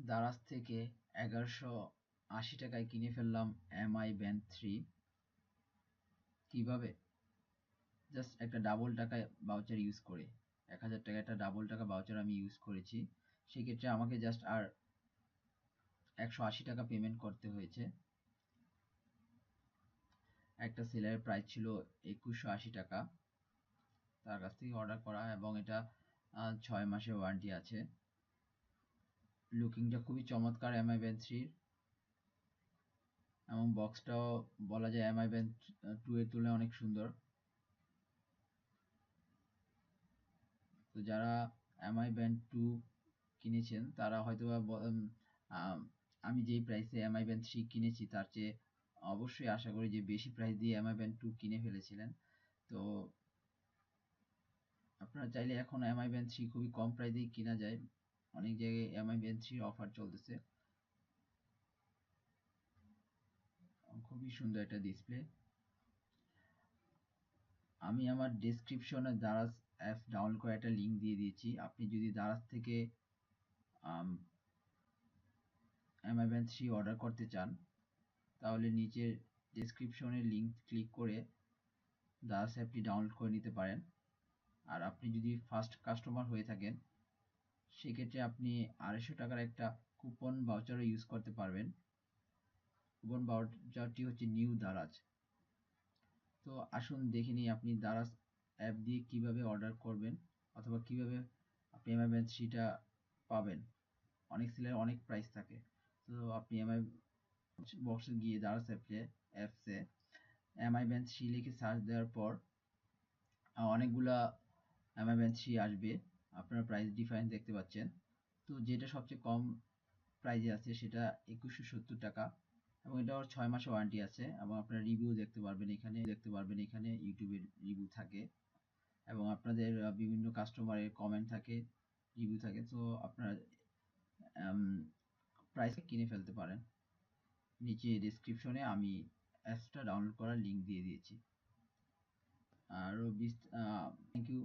দারাজ থেকে 1180 টাকায় কিনে ফেললাম এমআই ব্যান্ড 3। কিভাবে? জাস্ট একটা ডাবল টাকা ভাউচার ইউজ করে, 1000 টাকা একটা ডাবল টাকা ভাউচার আমি ইউজ করেছি। সেক্ষেত্রে আমাকে জাস্ট আর 180 টাকা পেমেন্ট করতে হয়েছে। একটা সেলারের প্রাইস ছিল 2180 টাকা, তার কাছ থেকে অর্ডার করা, এবং এটা 6 মাসের ওয়ারেন্টি আছে। লুকিংটা খুবই চমৎকার এমআই ব্যান্ড 3 এবং বক্সটাও বলা যায় এমআই ব্যান্ড 2 এর তুলনায় অনেক সুন্দর। তো যারা এমআই ব্যান্ড 2 কিনেছেন তারা হয়তোবা আমি যেই প্রাইসে এমআই ব্যান্ড 3 কিনেছি তার চেয়ে অবশ্যই আশা করি যে বেশি প্রাইস দিয়ে এমআই ব্যান্ড 2 কিনে ফেলেছিলেন। তো আপনারা চাইলে এখন এমআই ব্যান্ড 3 খুবই কম প্রাইসেই কিনা যায়, অনেক জায়গায় এমআই ব্যান্ড 3 অফার চলতেছে। খুবই সুন্দর একটা ডিসপ্লে। আমি আমার ডেসক্রিপশনে দারাজ অ্যাপ ডাউনলোড করে একটা লিঙ্ক দিয়ে দিয়েছি। আপনি যদি দারাজ থেকে এমআই ব্যান্ড 3 অর্ডার করতে চান তাহলে নিচের ডেসক্রিপশনের লিঙ্ক ক্লিক করে দারাজ অ্যাপটি ডাউনলোড করে নিতে পারেন। আর আপনি যদি ফার্স্ট কাস্টমার হয়ে থাকেন সেক্ষেত্রে আপনি 250 টাকার একটা কুপন ভাউচারও ইউজ করতে পারবেন। কুপন ভাউচারটি হচ্ছে নিউ দারাজ। তো আসুন দেখে নিই আপনি দারাজ অ্যাপ দিয়ে কিভাবে অর্ডার করবেন অথবা কিভাবে আপনি এমআই ব্যান্ড 3টা পাবেন। অনেক সেলের অনেক প্রাইস থাকে। তো আপনি এমআই বক্সে গিয়ে দারাজ অ্যাপসে এমআই ব্যান্ড 3 লিখে সার্চ দেওয়ার পর অনেকগুলা এমআই ব্যান্ড 3 আসবে। আপনারা প্রাইস ডিফারেন্স দেখতে পাচ্ছেন। তো যেটা সবচেয়ে কম প্রাইজে আছে সেটা 2170 টাকা, এবং এটার 6 মাসের ওয়ারেন্টি আছে, এবং আপনারা রিভিউ দেখতে পারবেন এখানে ইউটিউবের রিভিউ থাকে, এবং আপনাদের বিভিন্ন কাস্টমারের কমেন্ট থাকে, রিভিউ থাকে। তো আপনারা প্রাইসে কিনে ফেলতে পারেন। নিচে ডেসক্রিপশনে আমি অ্যাপসটা ডাউনলোড করার লিঙ্ক দিয়ে দিয়েছি। আরও থ্যাংক ইউ।